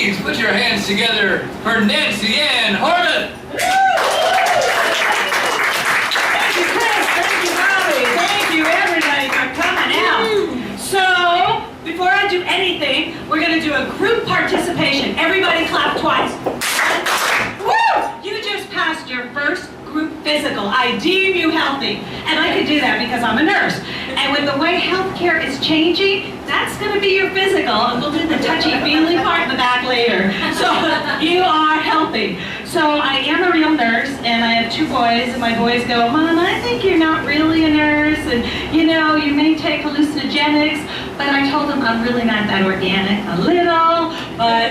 Please put your hands together for Nanciann Horvath. Thank you, Chris. Thank you, Bobby. Thank you, everybody, for coming out. So, before I do anything, we're going to do a group participation. Everybody clap twice. Woo! You just passed your first group physical. I deem you healthy. And I could do that because I'm a nurse. And with the way healthcare is changing, that's going to be your physical. And we'll do the touchy-feely part in the back later. So you are healthy. So I am a real nurse, and I have 2 boys, and my boys go, Mom, I think you're not really a nurse, and you know, you may take hallucinogenics, but I told them I'm really not that organic, a little, but,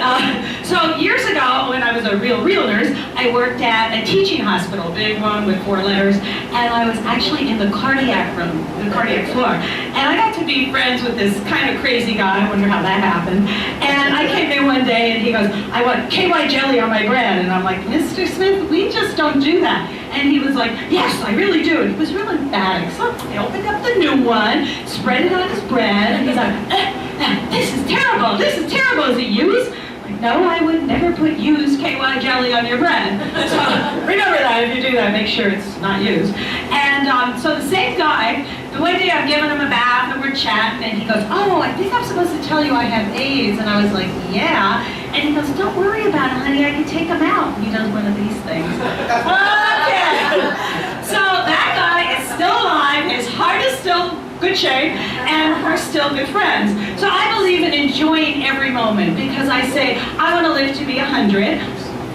so years ago, when I was a real nurse, I worked at a teaching hospital, big one with 4 letters, and I was actually in the cardiac room, the cardiac floor, and I got to be friends with this kind of crazy guy. I wonder how that happened, and I came in one day, and he goes, I want KY jelly on my bread, and I'm like, Mr. Smith, we just don't do that. And he was like, yes, I really do. And he was real emphatic. So I opened up the new one, spread it on his bread, and he's like, this is terrible. This is terrible. Is it used? Like, no, I would never put used KY jelly on your bread. So remember that if you do that, make sure it's not used. And so the same guy, the one day I'm giving him a bath and we're chatting, and he goes, oh, I think I'm supposed to tell you I have AIDS. And I was like, yeah. And he goes, don't worry about it, honey, I can take him out. He does one of these things. Okay. So that guy is still alive, his heart is still good shape, and we're still good friends. So I believe in enjoying every moment, because I say, I want to live to be 100.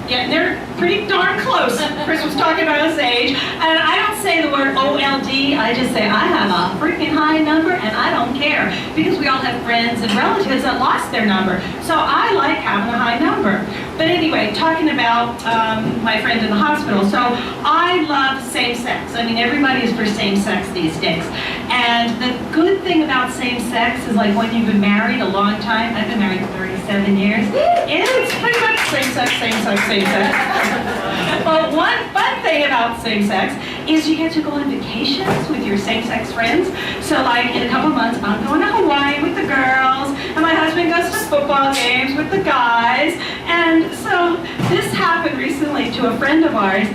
Getting there pretty darn close. Chris was talking about his age, and I don't say the word OLD, I just say I have a freaking high number, and I don't care, because we all have friends and relatives that lost their number, so I like having a high number. But anyway, talking about my friend in the hospital, so I love same-sex. I mean, everybody is for same-sex these days, and the good thing about same-sex is, like, when you've been married a long time, I've been married 37 years, it's pretty much same-sex, same-sex, same-sex. But one fun thing about same-sex is you get to go on vacations with your same-sex friends. So like in a couple months, I'm going to Hawaii with the girls, and my husband goes to football games with the guys. And so this happened recently to a friend of ours.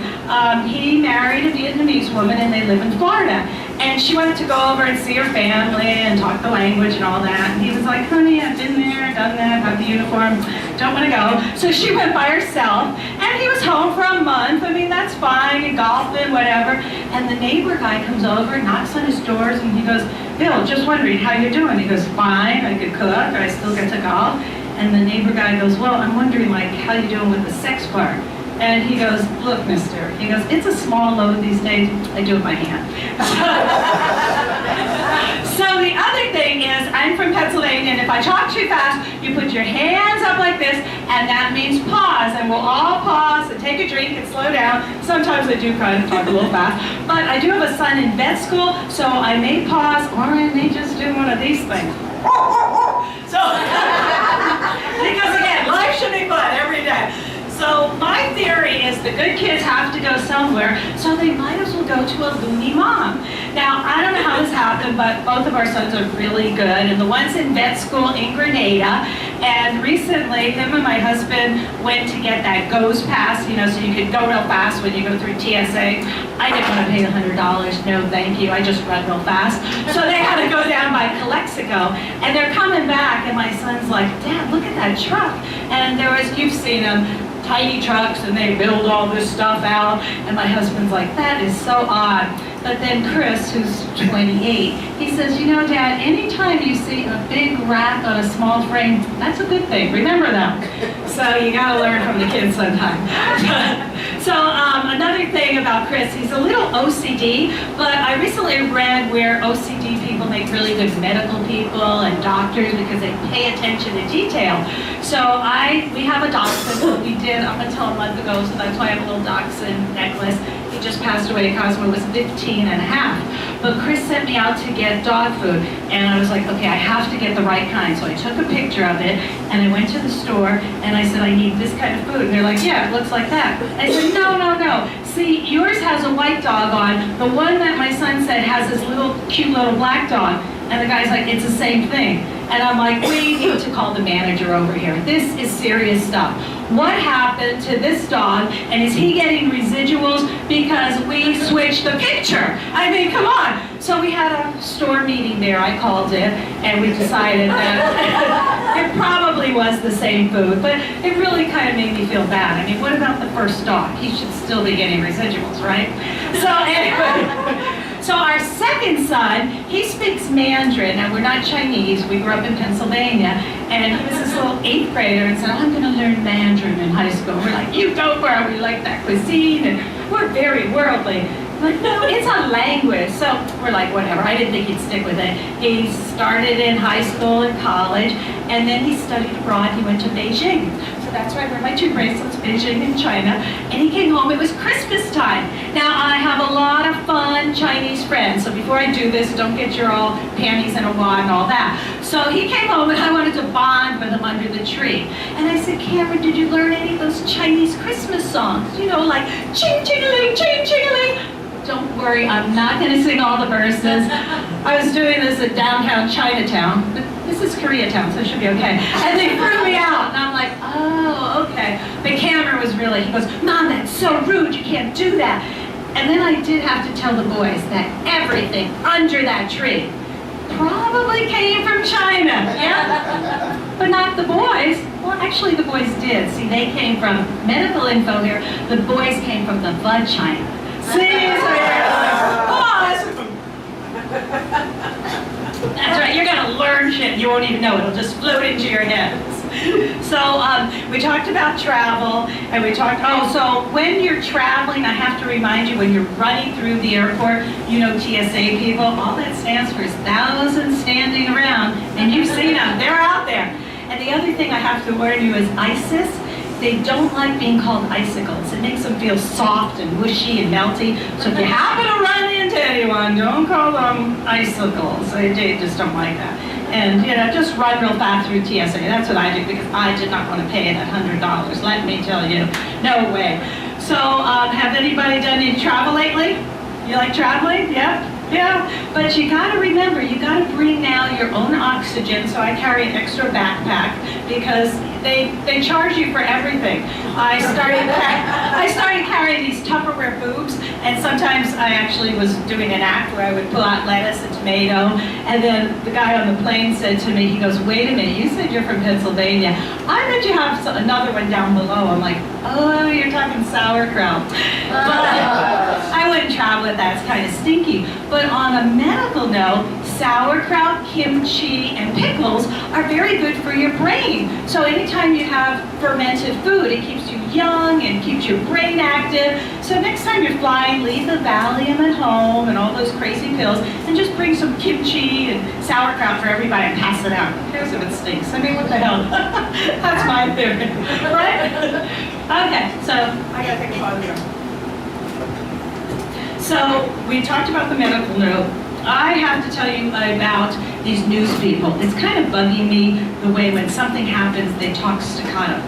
He married a Vietnamese woman, and they live in Florida. And she wanted to go over and see her family and talk the language and all that. And he was like, honey, I've been there, done that, got the uniform, don't want to go. So she went by herself, and he was home for a month. I mean, that's fine, and golfing, whatever. And the neighbor guy comes over, knocks on his doors, and he goes, Bill, just wondering how you're doing. He goes, fine, I could cook, I still get to golf. And the neighbor guy goes, well, I'm wondering, like, how you doing with the sex part? And he goes, look, mister, he goes, it's a small load these days, I do it by hand. So the other thing is, I'm from Pennsylvania, and if I talk too fast, you put your hands up like this, and that means pause, and we'll all pause and take a drink and slow down. Sometimes I do kind of talk a little fast, but I do have a son in vet school, so I may pause, or I may just do one of these things. So, because again, life should be fun every day. So my theory is the good kids have to go somewhere, so they might as well go to a loony mom. Now, I don't know how this happened, but both of our sons are really good, and the one's in vet school in Grenada, and recently him and my husband went to get that GOES pass, you know, so you could go real fast when you go through TSA. I didn't want to pay $100, no thank you, I just run real fast. So they had to go down by Calexico, and they're coming back, and my son's like, Dad, look at that truck. And there was, you've seen them, tiny trucks, and they build all this stuff out, and my husband's like, that is so odd. But then Chris, who's 28, he says, you know, Dad, anytime you see a big rack on a small frame, that's a good thing, remember that. So you gotta learn from the kids sometime. So another thing about Chris, he's a little OCD, but I recently read where OCD people make really good medical people and doctors because they pay attention to detail. So we have a dachshund, what we did up until a month ago, so that's why I have a little dachshund necklace. He just passed away, Cosmo was 15 and a half. But Chris sent me out to get dog food, and I was like, okay, I have to get the right kind. So I took a picture of it, and I went to the store, and I said, I need this kind of food. And they're like, yeah, it looks like that. I said, no, no, no. See, yours has a white dog on. The one that my son said has this little, cute little black dog. And the guy's like, it's the same thing. And I'm like, we need to call the manager over here. This is serious stuff. What happened to this dog, and is he getting residuals because we switched the picture? I mean, come on. So we had a store meeting there, I called it, and we decided that it probably was the same food, but it really kind of made me feel bad. I mean, what about the first dog? He should still be getting residuals, right? So anyway. So our second son, he speaks Mandarin, and we're not Chinese, we grew up in Pennsylvania, and he was this little 8th grader and said, I'm gonna learn Mandarin in high school. We're like, you go for it, we like that cuisine, and we're very worldly. Like, no, it's a language. So we're like, whatever. I didn't think he'd stick with it. He started in high school and college, and then he studied abroad. He went to Beijing. So that's why I wear my 2 bracelets, Beijing and China. And he came home, it was Christmas time. Now, I have a lot of fun Chinese friends. So before I do this, don't get your all panties in a wad and all that. So he came home, and I wanted to bond with him under the tree. And I said, Cameron, did you learn any of those Chinese Christmas songs? You know, like, ching, ching-a-ling, ching, ching-a-ling. Don't worry, I'm not going to sing all the verses. I was doing this at downtown Chinatown, but this is Koreatown, so it should be okay. And they threw me out, and I'm like, oh, okay. But Cameron was really, he goes, Mom, that's so rude, you can't do that. And then I did have to tell the boys that everything under that tree probably came from China, yeah? But not the boys. Well, actually, the boys did. See, they came from medical info here. The boys came from the vagina. See, that's right, you're gonna learn shit you won't even know, it'll just float into your heads. So we talked about travel, and we talked, so when you're traveling, I have to remind you, when you're running through the airport, you know TSA people, all that stands for is thousands standing around, and you've seen them, they're out there. And the other thing I have to warn you is ISIS. They don't like being called icicles. It makes them feel soft and mushy and melty. So if you happen to run into anyone, don't call them icicles. They just don't like that. And, you know, just run real fast through TSA. That's what I do, because I did not want to pay that $100. Let me tell you, no way. So have anybody done any travel lately? You like traveling? Yeah? Yeah, but you gotta remember, you gotta bring now your own oxygen, so I carry an extra backpack, because they charge you for everything. I started carrying these Tupperware boobs, and sometimes I actually was doing an act where I would pull out lettuce and tomato, and then the guy on the plane said to me, he goes, wait a minute, you said you're from Pennsylvania. I bet you have another one down below. I'm like, oh, you're talking sauerkraut. But I wouldn't travel with that, it's kind of stinky. But on a medical note, sauerkraut, kimchi, and pickles are very good for your brain. So anytime you have fermented food, it keeps you young and keeps your brain active. So next time you're flying, leave the Valium at home and all those crazy pills, and just bring some kimchi and sauerkraut for everybody and pass it out. Who cares if it stinks? I mean, what the hell? That's my theory, right? Okay, so I gotta take a pause here. So we talked about the medical note. I have to tell you about these news people. It's kind of bugging me the way when something happens, they talk staccato.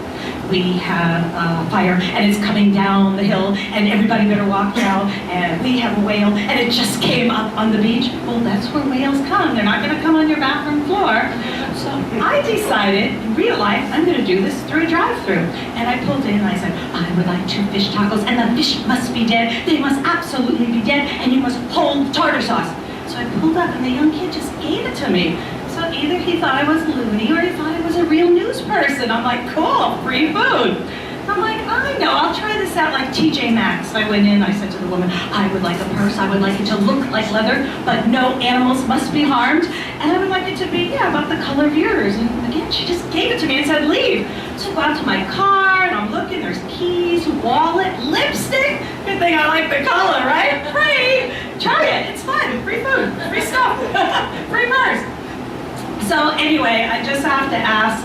We have a fire, and it's coming down the hill, and everybody better walk out, and we have a whale, and it just came up on the beach. Well, that's where whales come. They're not gonna come on your bathroom floor. So I decided, in real life, I'm gonna do this through a drive-thru. And I pulled in and I said, I would like 2 fish tacos, and the fish must be dead. They must absolutely be dead, and you must hold tartar sauce. So I pulled up, and the young kid just gave it to me. So either he thought I was loony, or he thought I was a real news person. I'm like, cool, free food. I'm like, I know, I'll try this out like TJ Maxx. I went in, I said to the woman, I would like a purse, I would like it to look like leather, but no animals must be harmed. And I would like it to be, about the color of yours. And again, she just gave it to me and said, leave. So I go out to my car, and I'm looking, there's keys, wallet, lipstick. Good thing I like the color, right? Free. Try it, it's fun, free food, free stuff, free purse. So anyway, I just have to ask,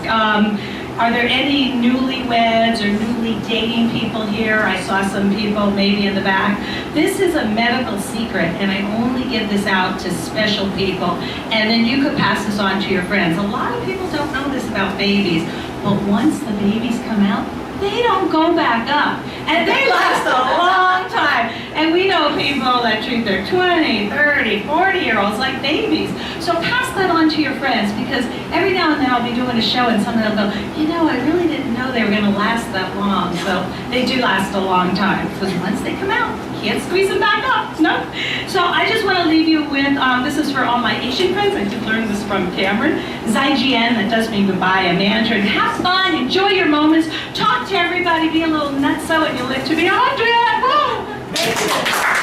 are there any newlyweds or newly dating people here? I saw some people maybe in the back. This is a medical secret, and I only give this out to special people, and then you could pass this on to your friends. A lot of people don't know this about babies, but once the babies come out, they don't go back up. And they last a long time. And we know people that treat their 20, 30, 40-year-olds like babies. So pass that on to your friends, because every now and then I'll be doing a show and someone will go, you know, I really didn't know they were going to last that long. So they do last a long time, because once they come out, you can't squeeze them back up. No? So I just want to leave you with, this is for all my Asian friends. I did learn this from Cameron. Zaijian, that does mean goodbye in Mandarin. Have fun, enjoy your moments, talk to everybody, be a little nutso, and you'll live to be 100. Woo! Thank you.